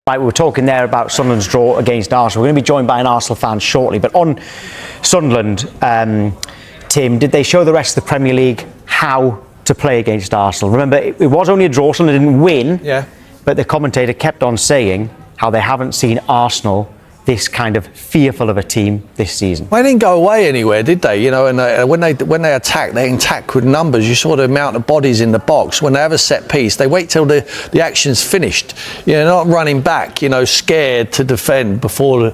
Right, we were talking there about Sunderland's draw against Arsenal. We're going to be joined by an Arsenal fan shortly. But on Sunderland, Tim, did they show the rest of the Premier League how to play against Arsenal? Remember, it was only a draw, Sunderland didn't win. Yeah. But the commentator kept on saying how they haven't seen Arsenal this kind of fearful of a team this season. Well, they didn't go away anywhere, did they? You know, and when they attack with numbers. You saw the amount of bodies in the box. When they have a set piece, they wait till the action's finished. You know, not running back, you know, scared to defend before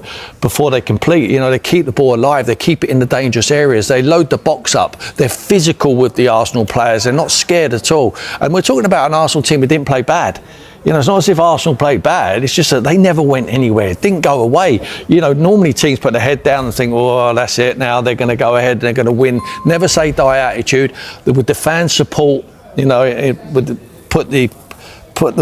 they complete. You know, they keep the ball alive. They keep it in the dangerous areas. They load the box up. They're physical with the Arsenal players. They're not scared at all. And we're talking about an Arsenal team who didn't play bad. You know, it's not as if Arsenal played bad. It's just that they never went anywhere. It didn't go away. You know, normally teams put their head down and think, oh, that's it. Now they're going to go ahead and they're going to win. Never say die attitude. With the fan support, you know, put the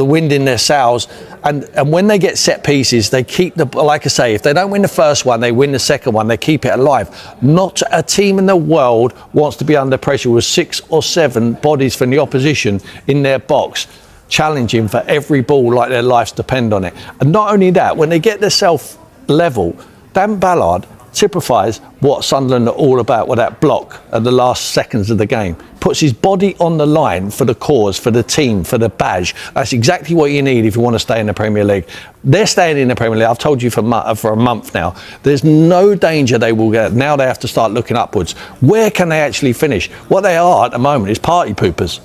wind in their sails. And when they get set pieces, they keep like I say, if they don't win the first one, they win the second one. They keep it alive. Not a team in the world wants to be under pressure with 6 or 7 bodies from the opposition in their box, challenging for every ball like their lives depend on it. And not only that, when they get themselves level, Dan Ballard typifies what Sunderland are all about with that block at the last seconds of the game. Puts his body on the line for the cause, for the team, for the badge. That's exactly what you need if you want to stay in the Premier League. They're staying in the Premier League. I've told you for a month now. There's no danger they will get. Now they have to start looking upwards. Where can they actually finish? What they are at the moment is party poopers.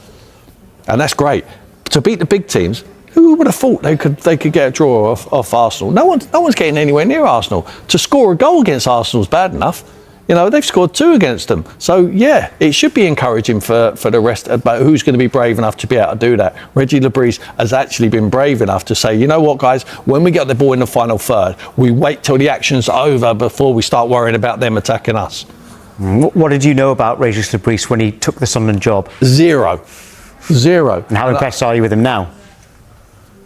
And that's great. To beat the big teams, who would have thought they could get a draw off Arsenal? No one's getting anywhere near Arsenal. To score a goal against Arsenal is bad enough. You know, they've scored 2 against them. So, yeah, it should be encouraging for the rest about who's going to be brave enough to be able to do that. Reggie Lebris has actually been brave enough to say, you know what, guys, when we get the ball in the final third, we wait till the action's over before we start worrying about them attacking us. What did you know about Regis Lebris when he took the Sunderland job? Zero. And how impressed are you with him now?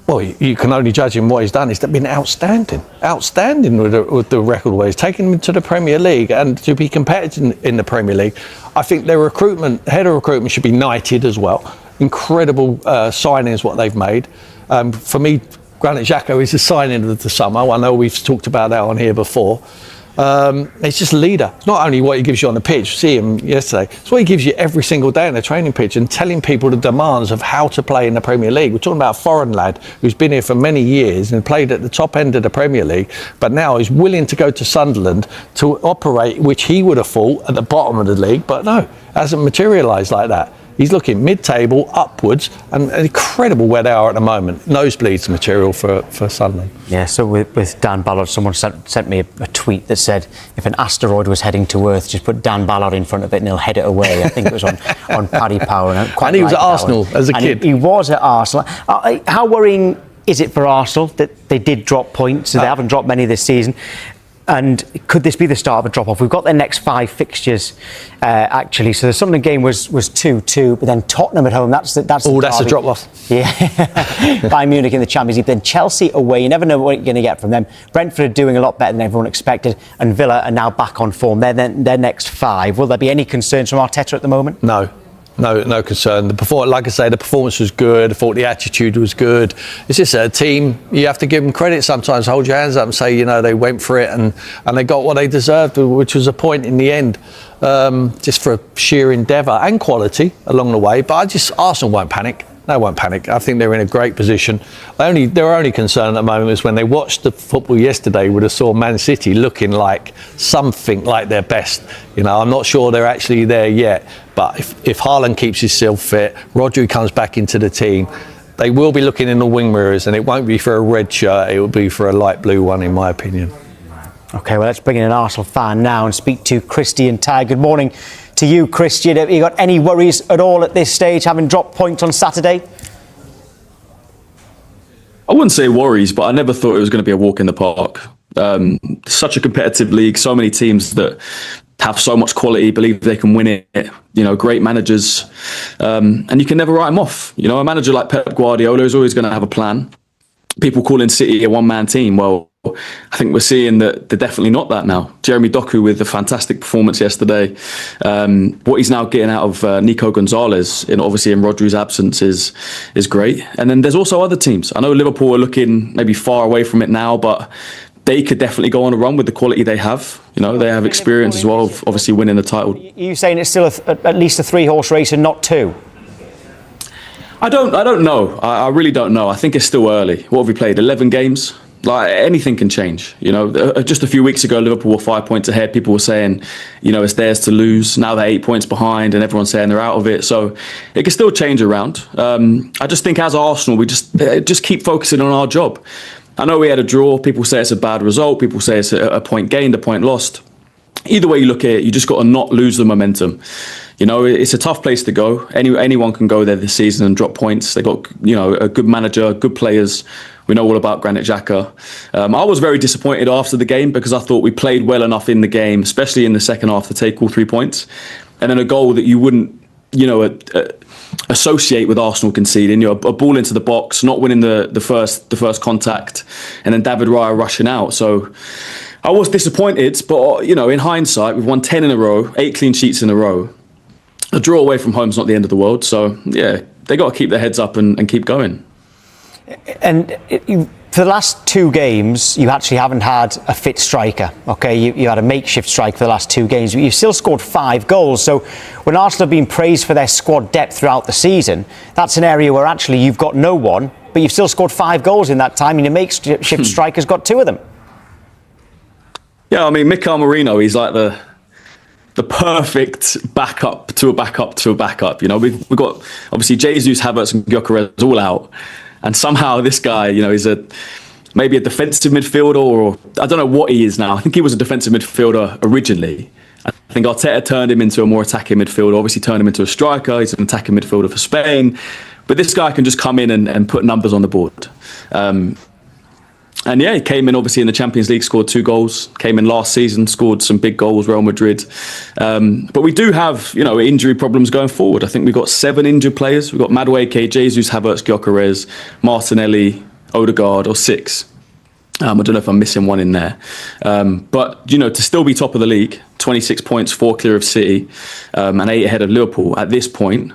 Well, you can only judge him what he's done. He's been outstanding with the record where he's taken him to the Premier League and to be competitive in the Premier League. I think their head of recruitment should be knighted as well. Incredible signings what they've made. For me, Granit Xhaka is a signing of the summer. I know we've talked about that on here before. It's just a leader. It's not only what he gives you on the pitch, see him yesterday, it's what he gives you every single day on the training pitch and telling people the demands of how to play in the Premier League. We're talking about a foreign lad who's been here for many years and played at the top end of the Premier League, but now is willing to go to Sunderland to operate, which he would have thought at the bottom of the league, but no, hasn't materialised like that. He's looking mid-table, upwards, and incredible where they are at the moment. Nosebleeds material for Sunderland. Yeah, so with Dan Ballard, someone sent me a tweet that said, if an asteroid was heading to Earth, just put Dan Ballard in front of it and he'll head it away. I think it was on Paddy Power. And he was at Arsenal as a kid. He was at Arsenal. How worrying is it for Arsenal that they did drop points? So they haven't dropped many this season. And could this be the start of a drop-off? We've got their next 5 fixtures, actually. So the Sunderland game was 2-2, but then Tottenham at home. That's a drop-off. Yeah. Bayern Munich in the Champions League. Then Chelsea away. You never know what you're going to get from them. Brentford are doing a lot better than everyone expected. And Villa are now back on form. They're their next 5. Will there be any concerns from Arteta at the moment? No concern. Like I say, the performance was good. I thought the attitude was good. It's just a team. You have to give them credit sometimes. Hold your hands up and say, you know, they went for it and they got what they deserved, which was a point in the end, just for sheer endeavour and quality along the way. But Arsenal won't panic. They won't panic. I think they're in a great position. Their only concern at the moment is when they watched the football yesterday, would have saw Man City looking like something like their best. You know, I'm not sure they're actually there yet. But if Haaland keeps himself fit, Rodri comes back into the team, they will be looking in the wing mirrors, and it won't be for a red shirt. It will be for a light blue one, in my opinion. OK, well, let's bring in an Arsenal fan now and speak to Christian Ty. Good morning to you, Christian. Have you got any worries at all at this stage, having dropped points on Saturday? I wouldn't say worries, but I never thought it was going to be a walk in the park. Such a competitive league, so many teams that have so much quality, believe they can win it, you know, great managers, and you can never write them off. You know, a manager like Pep Guardiola is always going to have a plan. People calling City a one-man team. Well, before. I think we're seeing that they're definitely not that now. Jeremy Doku with a fantastic performance yesterday. What he's now getting out of Nico Gonzalez, obviously in Rodri's absence, is great. And then there's also other teams. I know Liverpool are looking maybe far away from it now, but they could definitely go on a run with the quality they have. They have experience as well of obviously winning the title. Are you saying it's still at least a 3-horse race and not 2? I don't know. I really don't know. I think it's still early. What have we played? 11 games? Like, anything can change. Just a few weeks ago, Liverpool were 5 points ahead. People were saying, it's theirs to lose. Now they're 8 points behind and everyone's saying they're out of it. So it can still change around. I just think as Arsenal, we just keep focusing on our job. I know we had a draw. People say it's a bad result. People say it's a point gained, a point lost. Either way you look at it, you just got to not lose the momentum. It's a tough place to go. Anyone can go there this season and drop points. They got, a good manager, good players. We know all about Granit Xhaka. I was very disappointed after the game because I thought we played well enough in the game, especially in the second half, to take all 3 points. And then a goal that you wouldn't, associate with Arsenal conceding, a ball into the box, not winning the first contact, and then David Raya rushing out. So I was disappointed, but in hindsight, we've won 10 in a row, 8 clean sheets in a row. A draw away from home is not the end of the world. So yeah, they got to keep their heads up and keep going. And for the last 2 games, you actually haven't had a fit striker. Okay, you had a makeshift striker for the last 2 games, but you've still scored 5 goals. So when Arsenal have been praised for their squad depth throughout the season, that's an area where actually you've got no one, but you've still scored 5 goals in that time, and your makeshift striker's got 2 of them. Yeah, I mean, Mikel Merino, he's like the perfect backup to a backup to a backup. We've got obviously Jesus, Havertz, and Gyökeres all out. And somehow this guy, he's maybe a defensive midfielder, or I don't know what he is now. I think he was a defensive midfielder originally. I think Arteta turned him into a more attacking midfielder, obviously turned him into a striker. He's an attacking midfielder for Spain. But this guy can just come in and put numbers on the board. And yeah, he came in obviously in the Champions League, scored 2 goals, came in last season, scored some big goals, Real Madrid. But we do have, injury problems going forward. I think we've got 7 injured players. We've got Madueke, Jesus, Havertz, Gyökeres, Martinelli, Odergard, or 6. I don't know if I'm missing one in there. But, to still be top of the league, 26 points, 4 clear of City, and 8 ahead of Liverpool at this point,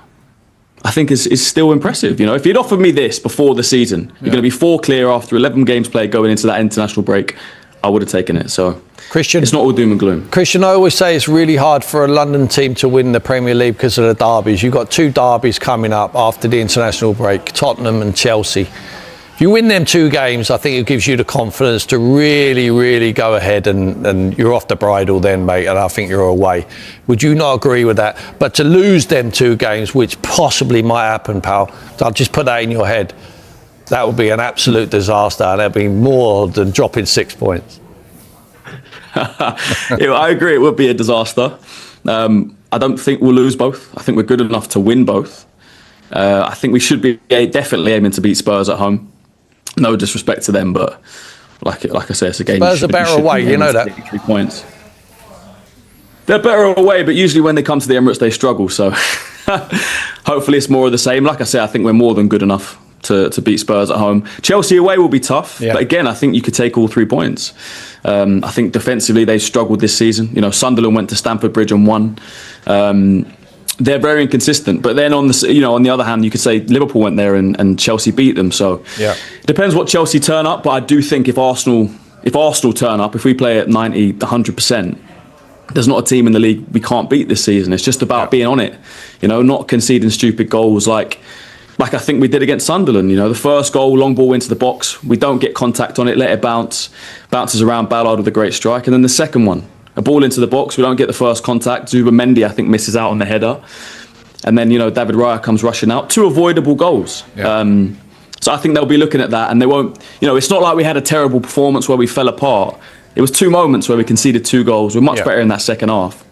I think is still impressive. If you'd offered me this before the season, you're going to be 4 clear after 11 games played going into that international break, I would have taken it. So Christian, it's not all doom and gloom. Christian, I always say it's really hard for a London team to win the Premier League because of the derbies. You've got 2 derbies coming up after the international break, Tottenham and Chelsea. If you win them 2 games, I think it gives you the confidence to really, really go ahead and you're off the bridle then, mate, and I think you're away. Would you not agree with that? But to lose them 2 games, which possibly might happen, pal, I'll just put that in your head, that would be an absolute disaster, and that'd be more than dropping 6 points. I agree, it would be a disaster. I don't think we'll lose both. I think we're good enough to win both. I think we should be definitely aiming to beat Spurs at home. No disrespect to them, but like I say, it's a game. Spurs are better away, you know that. 3 points. They're better away, but usually when they come to the Emirates, they struggle. So hopefully it's more of the same. Like I say, I think we're more than good enough to beat Spurs at home. Chelsea away will be tough, but again, I think you could take all 3 points. I think defensively they struggled this season. Sunderland went to Stamford Bridge and won. They're very inconsistent, but then on the other hand, you could say Liverpool went there and Chelsea beat them. So it depends what Chelsea turn up. But I do think if Arsenal turn up, if we play at 90, 100%, there's not a team in the league we can't beat this season. It's just about being on it, not conceding stupid goals like I think we did against Sunderland. The first goal, long ball into the box, we don't get contact on it, let it bounces around Ballard with a great strike, and then the second one. A ball into the box, we don't get the first contact. Zubimendi, I think, misses out on the header. And then, David Raya comes rushing out. 2 avoidable goals. So I think they'll be looking at that and they won't, it's not like we had a terrible performance where we fell apart. It was 2 moments where we conceded 2 goals. We're much better in that second half.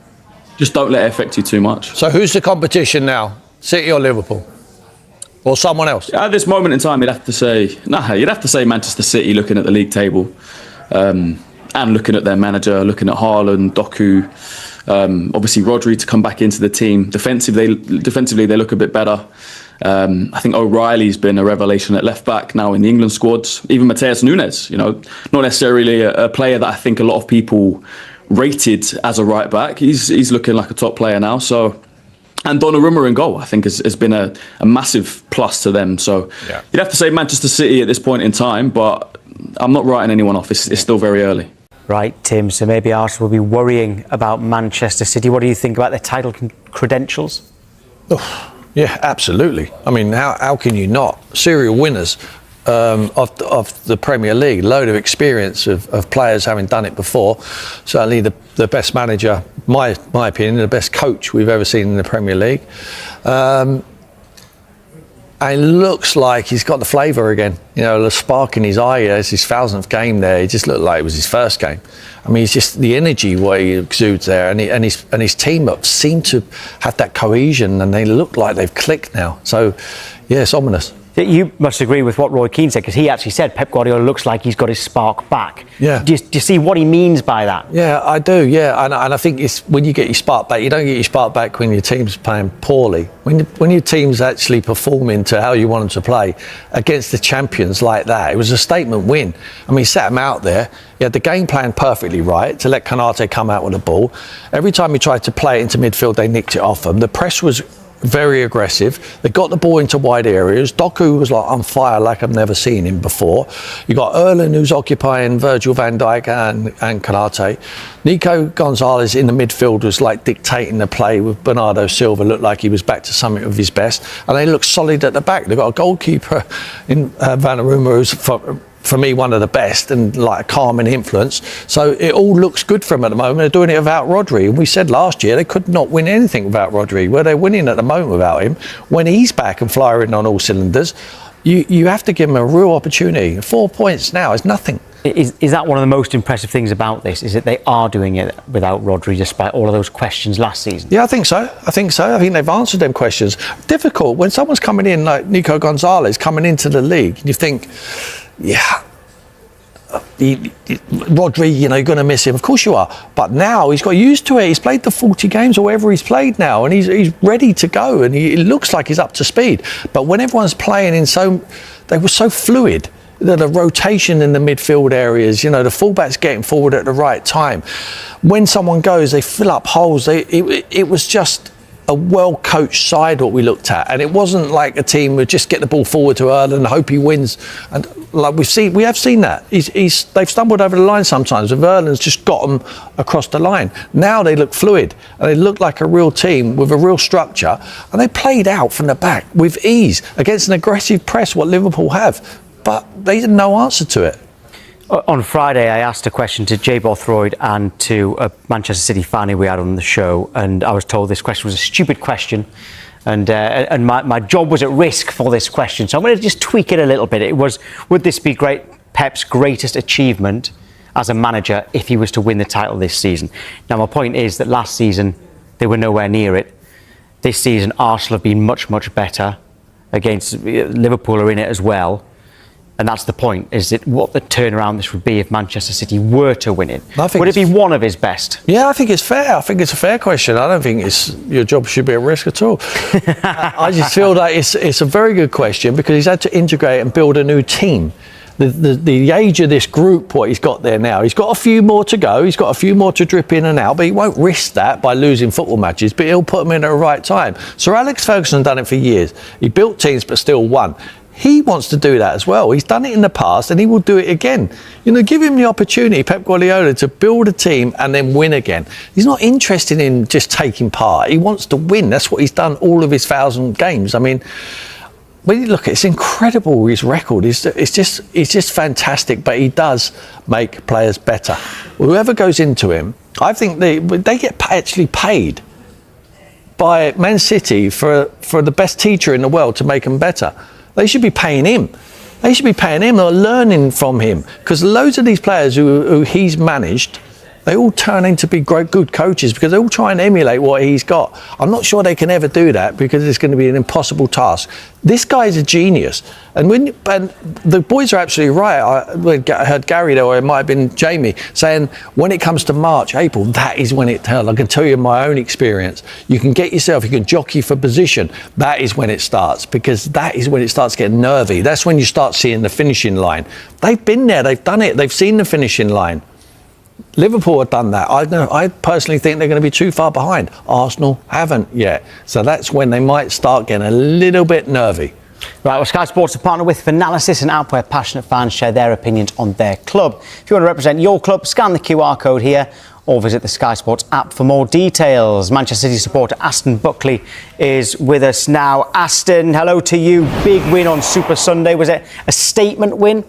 Just don't let it affect you too much. So who's the competition now? City or Liverpool? Or someone else? At this moment in time, you'd have to say Manchester City looking at the league table. And looking at their manager, looking at Haaland, Doku, obviously Rodri to come back into the team. Defensively, they look a bit better. I think O'Reilly's been a revelation at left back now in the England squads. Even Mateus Nunes, not necessarily a player that I think a lot of people rated as a right back. He's looking like a top player now. So, and Donnarumma in goal, I think has been a massive plus to them. So you'd have to say Manchester City at this point in time, but I'm not writing anyone off. It's still very early. Right, Tim. So maybe Arsenal will be worrying about Manchester City. What do you think about their title credentials? Oh, yeah, absolutely. I mean, how can you not? Serial winners of the Premier League, load of experience of players having done it before. Certainly the best manager, my opinion, the best coach we've ever seen in the Premier League. And it looks like he's got the flavour again. The spark in his eye. It's his 1000th game there. It just looked like it was his first game. I mean, it's just the energy what he exudes there, and his team up seem to have that cohesion, and they look like they've clicked now. So, yeah, it's ominous. You must agree with what Roy Keane said, because he actually said Pep Guardiola looks like he's got his spark back. Yeah. Do you see what he means by that? Yeah, I do, yeah. And I think it's when you get your spark back, you don't get your spark back when your team's playing poorly. When your team's actually performing to how you want them to play against the champions like that, it was a statement win. I mean, he sat him out there. He had the game plan perfectly right to let Konate come out with the ball. Every time he tried to play it into midfield, they nicked it off him. The press was very aggressive. They got the ball into wide areas. Doku was like on fire like I've never seen him before. You got Erlen who's occupying Virgil van Dijk and Konate. Nico Gonzalez in the midfield was like dictating the play with Bernardo Silva. Looked like he was back to something of his best. And they look solid at the back. They've got a goalkeeper in Vanaruma who's for me, one of the best and like a calming influence. So it all looks good for them at the moment. They're doing it without Rodri. And we said last year they could not win anything without Rodri. Where they're winning at the moment without him. When he's back and firing on all cylinders, you have to give them a real opportunity. 4 points now is nothing. Is that one of the most impressive things about this? Is that they are doing it without Rodri, despite all of those questions last season? Yeah, I think so. I think they've answered them questions. Difficult when someone's coming in like Nico Gonzalez coming into the league. You think, yeah, Rodri, you're going to miss him. Of course you are. But now he's got used to it. He's played the 40 games or whatever he's played now, and he's ready to go, and it looks like he's up to speed. But when everyone's playing they were so fluid. The rotation in the midfield areas, the fullbacks getting forward at the right time. When someone goes, they fill up holes. It was just a well-coached side what we looked at, and it wasn't like a team would just get the ball forward to Erlen and hope he wins. And like we have seen that they've stumbled over the line sometimes. If Erlen's just got them across the line, now they look fluid and they look like a real team with a real structure, and they played out from the back with ease against an aggressive press what Liverpool have, but they had no answer to it. On Friday, I asked a question to Jay Bothroyd and to a Manchester City fan who we had on the show, and I was told this question was a stupid question, and my job was at risk for this question. So I'm going to just tweak it a little bit. It was, would this be Pep's greatest achievement as a manager if he was to win the title this season? Now, my point is that last season, they were nowhere near it. This season, Arsenal have been much, much better. Against Liverpool are in it as well. And that's the point, is it what the turnaround this would be if Manchester City were to win it? Would it be one of his best? Yeah, I think it's fair. I think it's a fair question. I don't think your job should be at risk at all. I just feel that it's a very good question because he's had to integrate and build a new team. The age of this group, what he's got there now, he's got a few more to go. He's got a few more to drip in and out, but he won't risk that by losing football matches, but he'll put them in at the right time. Sir Alex Ferguson done it for years. He built teams but still won. He wants to do that as well. He's done it in the past and he will do it again. Give him the opportunity, Pep Guardiola, to build a team and then win again. He's not interested in just taking part. He wants to win. That's what he's done all of his 1,000 games. I mean, when you look at it, it's incredible, his record. It's just fantastic, but he does make players better. Whoever goes into him, I think they get actually paid by Man City for the best teacher in the world to make them better. They should be paying him. They should be paying him or learning from him. Because loads of these players who he's managed they all turn into be great, good coaches because they all try and emulate what he's got. I'm not sure they can ever do that because it's going to be an impossible task. This guy is a genius. And the boys are absolutely right. I heard Gary there, or it might have been Jamie, saying when it comes to March, April, that is when it tells. I can tell you my own experience. You can get yourself, you can jockey for position. That is when it starts, because that is when it starts getting nervy. That's when you start seeing the finishing line. They've been there, they've done it, they've seen the finishing line. Liverpool have done that. I personally think they're going to be too far behind. Arsenal haven't yet. So that's when they might start getting a little bit nervy. Right, well, Sky Sports are partnered with Analysis, an app where passionate fans share their opinions on their club. If you want to represent your club, scan the QR code here or visit the Sky Sports app for more details. Manchester City supporter Aston Buckley is with us now. Aston, hello to you. Big win on Super Sunday. Was it a statement win?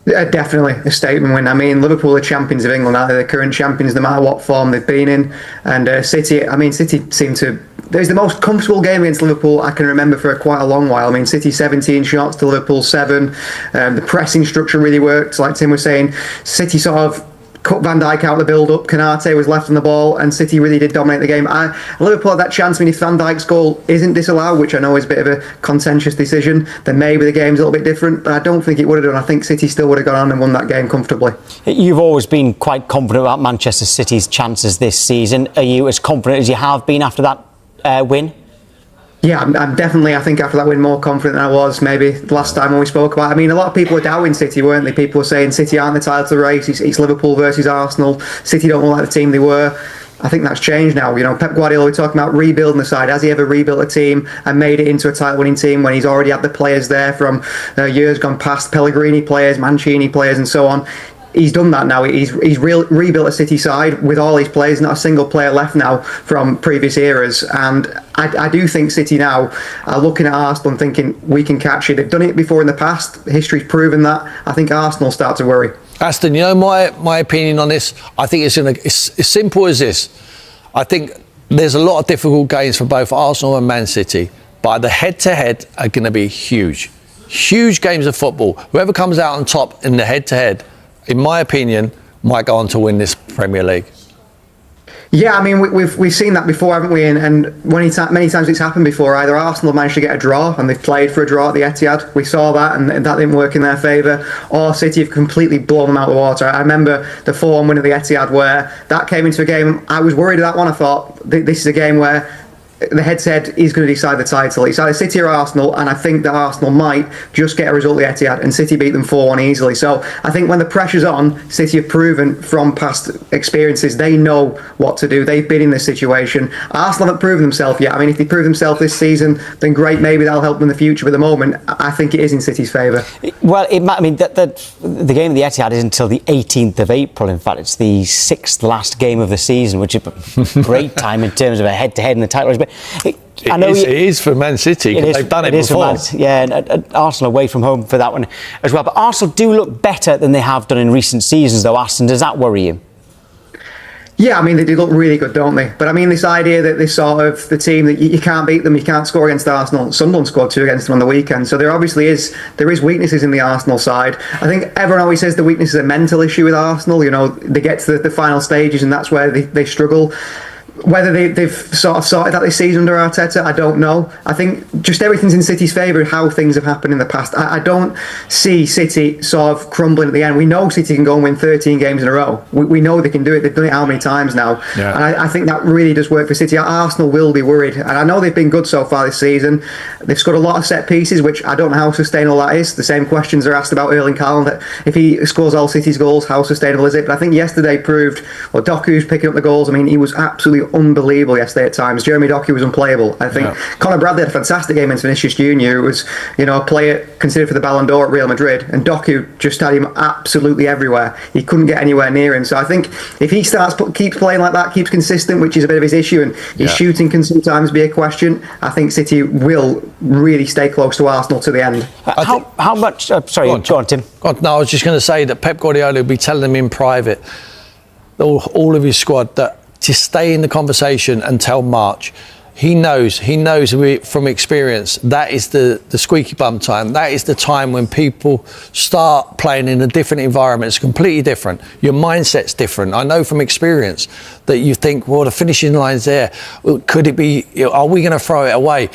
Yeah, definitely a statement win. I mean, Liverpool are champions of England, aren't they? They're current champions no matter what form they've been in. And City seem to... There's the most comfortable game against Liverpool I can remember for quite a long while. I mean, City 17 shots to Liverpool 7. The pressing structure really worked. Like Tim was saying, City sort of cut Van Dijk out of the build-up. Canate was left on the ball, and City really did dominate the game. Liverpool had that chance. I mean, if Van Dijk's goal isn't disallowed, which I know is a bit of a contentious decision, then maybe the game's a little bit different. But I don't think it would have done. I think City still would have gone on and won that game comfortably. You've always been quite confident about Manchester City's chances this season. Are you as confident as you have been after that win? Yeah, I'm definitely, I think after that win, more confident than I was maybe the last time when we spoke about it. I mean, a lot of people were doubting City, weren't they? People were saying City aren't the title race, it's Liverpool versus Arsenal. City don't look like the team they were. I think that's changed now. You know, Pep Guardiola, we're talking about rebuilding the side. Has he ever rebuilt a team and made it into a title-winning team when he's already had the players there from years gone past, Pellegrini players, Mancini players and so on? He's done that now. He's rebuilt a City side with all his players, not a single player left now from previous eras. And I do think City now are looking at Arsenal and thinking we can catch it. They've done it before in the past. History's proven that. I think Arsenal start to worry. Aston, you know my opinion on this? I think it's as simple as this. I think there's a lot of difficult games for both Arsenal and Man City, but the head-to-head are going to be huge. Huge games of football. Whoever comes out on top in the head-to-head, in my opinion, might go on to win this Premier League. Yeah, I mean, we've seen that before, haven't we? And many times it's happened before. Either Arsenal managed to get a draw, and they've played for a draw at the Etihad. We saw that, and that didn't work in their favour. Or City have completely blown them out of the water. I remember the 4-1 win at the Etihad, where that came into a game. I was worried at that one. I thought, this is a game where the head-to-head is going to decide the title. It's either City or Arsenal, and I think that Arsenal might just get a result at the Etihad, and City beat them 4-1 easily. So I think when the pressure's on, City have proven from past experiences they know what to do. They've been in this situation. Arsenal haven't proven themselves yet. I mean, if they prove themselves this season, then great, maybe that'll help them in the future. But at the moment, I think it is in City's favour. Well, the game of the Etihad is until the 18th of April. In fact, it's the 6th last game of the season, which is a great time in terms of a head-to-head in the title race. But it is for Man City because they've done it before. And Arsenal away from home for that one as well. But Arsenal do look better than they have done in recent seasons, though. Aston, does that worry you? Yeah, I mean, they do look really good, don't they? But I mean, this idea that this sort of the team that you can't beat them, you can't score against Arsenal. Sunderland scored 2 against them on the weekend, so there obviously is weaknesses in the Arsenal side. I think everyone always says the weakness is a mental issue with Arsenal. You know, they get to the final stages and that's where they struggle. Whether they've sort of sorted that this season under Arteta, I don't know. I think just everything's in City's favour, how things have happened in the past. I don't see City sort of crumbling at the end. We know City can go and win 13 games in a row. We know they can do it. They've done it how many times now? Yeah. And I think that really does work for City. Arsenal will be worried. And I know they've been good so far this season. They've scored a lot of set pieces, which I don't know how sustainable that is. The same questions are asked about Erling Haaland. That if he scores all City's goals, how sustainable is it? But I think yesterday proved, well, Doku's picking up the goals. I mean, he was absolutely unbelievable yesterday at times. Jeremy Doku was unplayable. I think Conor Bradley had a fantastic game against Vinicius Junior, who was, you know, a player considered for the Ballon d'Or at Real Madrid, and Doku just had him absolutely everywhere. He couldn't get anywhere near him. So I think if he keeps playing like that, keeps consistent, which is a bit of his issue, and his shooting can sometimes be a question, I think City will really stay close to Arsenal to the end. How much? Sorry, go on, Tim. No, I was just going to say that Pep Guardiola will be telling them in private, all of his squad, that to stay in the conversation until March. he knows from experience that is the squeaky bum time. That is the time when people start playing in a different environment. It's completely different. Your mindset's different. I know from experience that you think, well, the finishing line's there. Could it be, are we going to throw it away?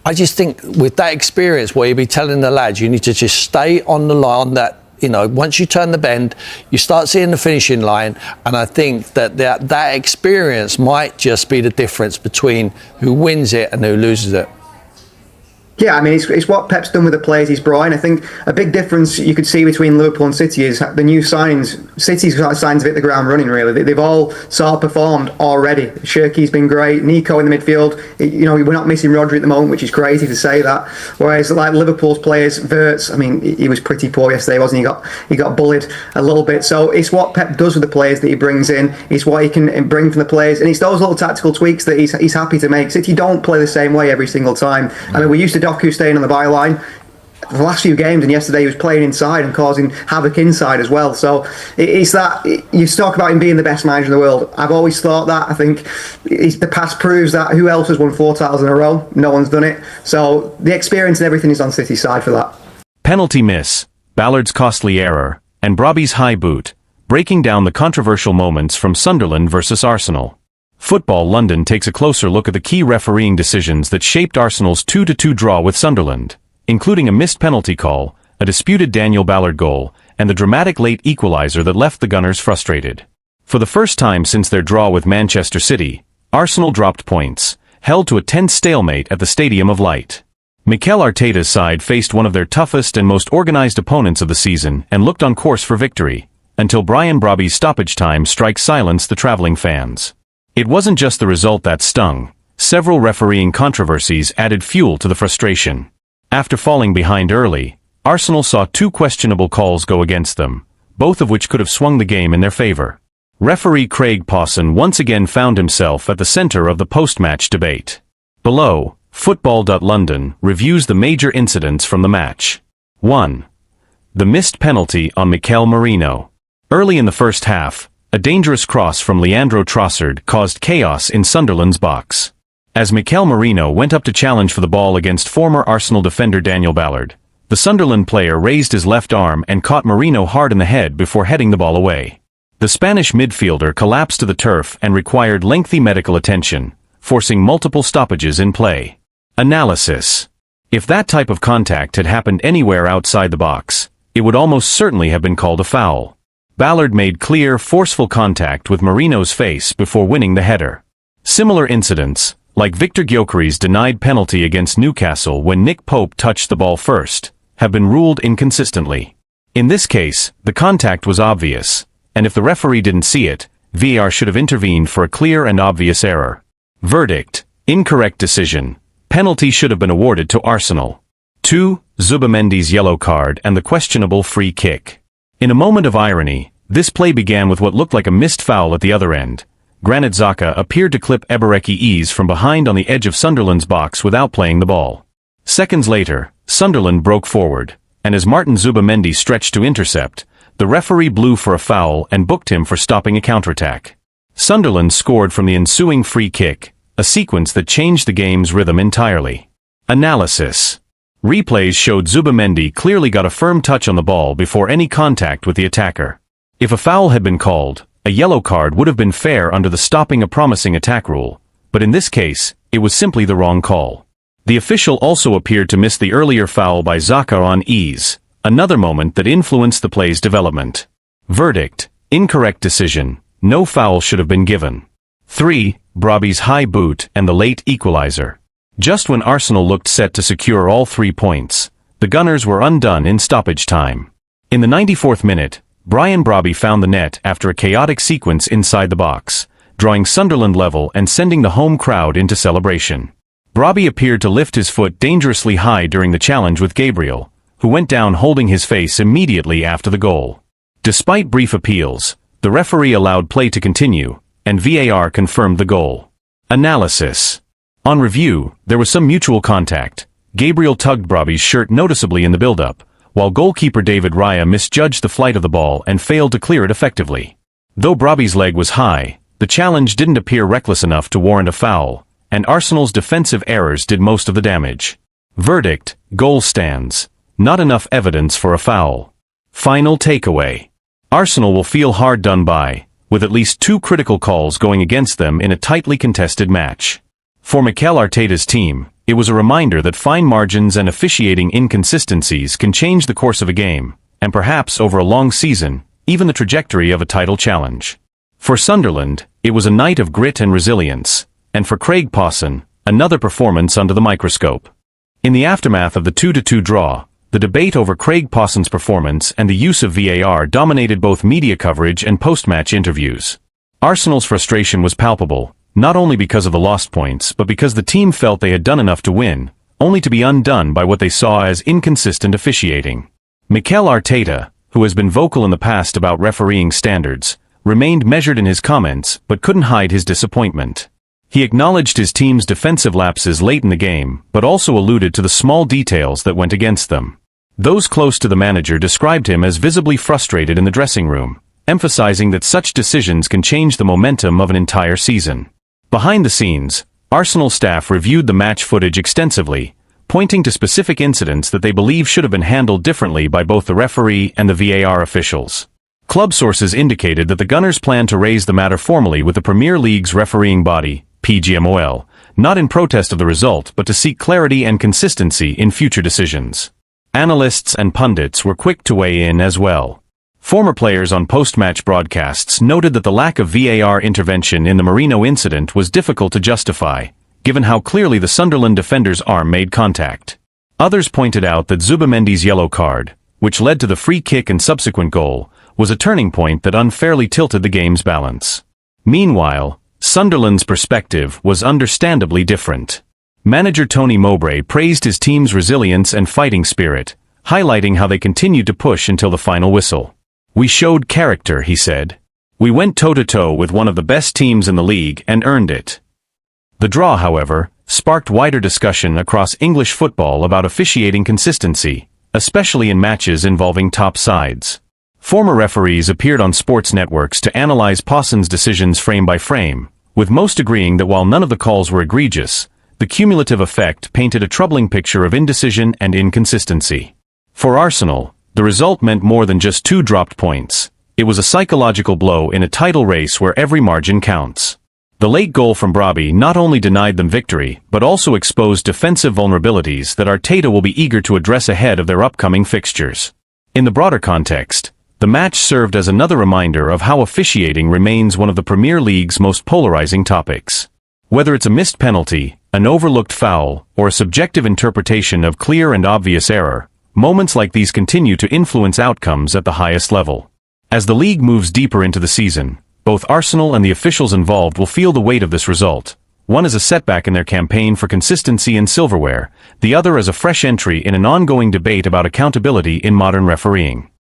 I just think with that experience where you'd be telling the lads, you need to just stay on the line, that, once you turn the bend, you start seeing the finishing line. And I think that experience might just be the difference between who wins it and who loses it. Yeah, I mean, it's what Pep's done with the players he's brought in. I think a big difference you could see between Liverpool and City is the new signings. City's got signs of hit the ground running, really. They've all sort of performed already. Shirky's been great. Nico in the midfield. We're not missing Rodri at the moment, which is crazy to say that. Whereas, like Liverpool's players, Wirtz, I mean, he was pretty poor yesterday, wasn't he? He got bullied a little bit. So it's what Pep does with the players that he brings in. It's what he can bring from the players. And it's those little tactical tweaks that he's happy to make. City don't play the same way every single time. I mean, we used to Doku staying on the byline the last few games, and yesterday he was playing inside and causing havoc inside as well. So it's that you talk about him being the best manager in the world. I've always thought that. I think the past proves that. Who else has won 4 titles in a row? No one's done it. So the experience and everything is on City's side for that. Penalty miss, Ballard's costly error, and Brobby's high boot, breaking down the controversial moments from Sunderland versus Arsenal. Football London takes a closer look at the key refereeing decisions that shaped Arsenal's 2-2 draw with Sunderland, including a missed penalty call, a disputed Daniel Ballard goal, and the dramatic late equaliser that left the Gunners frustrated. For the first time since their draw with Manchester City, Arsenal dropped points, held to a tense stalemate at the Stadium of Light. Mikel Arteta's side faced one of their toughest and most organised opponents of the season and looked on course for victory, until Brian Brobby's stoppage time strikes silence the travelling fans. It wasn't just the result that stung. Several refereeing controversies added fuel to the frustration. After falling behind early, Arsenal saw 2 questionable calls go against them, both of which could have swung the game in their favour. Referee Craig Pawson once again found himself at the centre of the post-match debate. Below, Football.London reviews the major incidents from the match. 1. The missed penalty on Mikel Merino. Early in the first half, a dangerous cross from Leandro Trossard caused chaos in Sunderland's box. As Mikel Merino went up to challenge for the ball against former Arsenal defender Daniel Ballard, the Sunderland player raised his left arm and caught Merino hard in the head before heading the ball away. The Spanish midfielder collapsed to the turf and required lengthy medical attention, forcing multiple stoppages in play. Analysis. If that type of contact had happened anywhere outside the box, it would almost certainly have been called a foul. Ballard made clear, forceful contact with Merino's face before winning the header. Similar incidents, like Victor Gyökeres's denied penalty against Newcastle when Nick Pope touched the ball first, have been ruled inconsistently. In this case, the contact was obvious, and if the referee didn't see it, VAR should have intervened for a clear and obvious error. Verdict: incorrect decision. Penalty should have been awarded to Arsenal. 2. Zubimendi's yellow card and the questionable free kick. In a moment of irony, this play began with what looked like a missed foul at the other end. Granit Xhaka appeared to clip Ebereki Eze from behind on the edge of Sunderland's box without playing the ball. Seconds later, Sunderland broke forward, and as Martin Zubimendi stretched to intercept, the referee blew for a foul and booked him for stopping a counterattack. Sunderland scored from the ensuing free kick, a sequence that changed the game's rhythm entirely. Analysis. Replays showed Zubimendi clearly got a firm touch on the ball before any contact with the attacker. If a foul had been called, a yellow card would have been fair under the stopping a promising attack rule, but in this case, it was simply the wrong call. The official also appeared to miss the earlier foul by Xhaka on Eze, another moment that influenced the play's development. Verdict: incorrect decision. No foul should have been given. 3. Brobby's high boot and the late equaliser. Just when Arsenal looked set to secure all 3 points, the Gunners were undone in stoppage time. In the 94th minute, Brian Brobby found the net after a chaotic sequence inside the box, drawing Sunderland level and sending the home crowd into celebration. Brobby appeared to lift his foot dangerously high during the challenge with Gabriel, who went down holding his face immediately after the goal. Despite brief appeals, the referee allowed play to continue, and VAR confirmed the goal. Analysis. On review, there was some mutual contact. Gabriel tugged Brobby's shirt noticeably in the build-up, while goalkeeper David Raya misjudged the flight of the ball and failed to clear it effectively. Though Brobby's leg was high, the challenge didn't appear reckless enough to warrant a foul, and Arsenal's defensive errors did most of the damage. Verdict: goal stands. Not enough evidence for a foul. Final takeaway: Arsenal will feel hard done by, with at least 2 critical calls going against them in a tightly contested match. For Mikel Arteta's team, it was a reminder that fine margins and officiating inconsistencies can change the course of a game, and perhaps over a long season, even the trajectory of a title challenge. For Sunderland, it was a night of grit and resilience, and for Craig Pawson, another performance under the microscope. In the aftermath of the 2-2 draw, the debate over Craig Pawson's performance and the use of VAR dominated both media coverage and post-match interviews. Arsenal's frustration was palpable, not only because of the lost points but because the team felt they had done enough to win, only to be undone by what they saw as inconsistent officiating. Mikel Arteta, who has been vocal in the past about refereeing standards, remained measured in his comments but couldn't hide his disappointment. He acknowledged his team's defensive lapses late in the game but also alluded to the small details that went against them. Those close to the manager described him as visibly frustrated in the dressing room, emphasizing that such decisions can change the momentum of an entire season. Behind the scenes, Arsenal staff reviewed the match footage extensively, pointing to specific incidents that they believe should have been handled differently by both the referee and the VAR officials. Club sources indicated that the Gunners plan to raise the matter formally with the Premier League's refereeing body, PGMOL, not in protest of the result but to seek clarity and consistency in future decisions. Analysts and pundits were quick to weigh in as well. Former players on post-match broadcasts noted that the lack of VAR intervention in the Merino incident was difficult to justify, given how clearly the Sunderland defender's arm made contact. Others pointed out that Zubamendi's yellow card, which led to the free kick and subsequent goal, was a turning point that unfairly tilted the game's balance. Meanwhile, Sunderland's perspective was understandably different. Manager Tony Mowbray praised his team's resilience and fighting spirit, highlighting how they continued to push until the final whistle. "We showed character," he said. "We went toe-to-toe with one of the best teams in the league and earned it." The draw, however, sparked wider discussion across English football about officiating consistency, especially in matches involving top sides. Former referees appeared on sports networks to analyze Pawson's decisions frame by frame, with most agreeing that while none of the calls were egregious, the cumulative effect painted a troubling picture of indecision and inconsistency. For Arsenal, the result meant more than just 2 dropped points. It was a psychological blow in a title race where every margin counts. The late goal from Brobby not only denied them victory, but also exposed defensive vulnerabilities that Arteta will be eager to address ahead of their upcoming fixtures. In the broader context, the match served as another reminder of how officiating remains one of the Premier League's most polarizing topics. Whether it's a missed penalty, an overlooked foul, or a subjective interpretation of clear and obvious error, moments like these continue to influence outcomes at the highest level. As the league moves deeper into the season, both Arsenal and the officials involved will feel the weight of this result. One as a setback in their campaign for consistency in silverware, the other as a fresh entry in an ongoing debate about accountability in modern refereeing.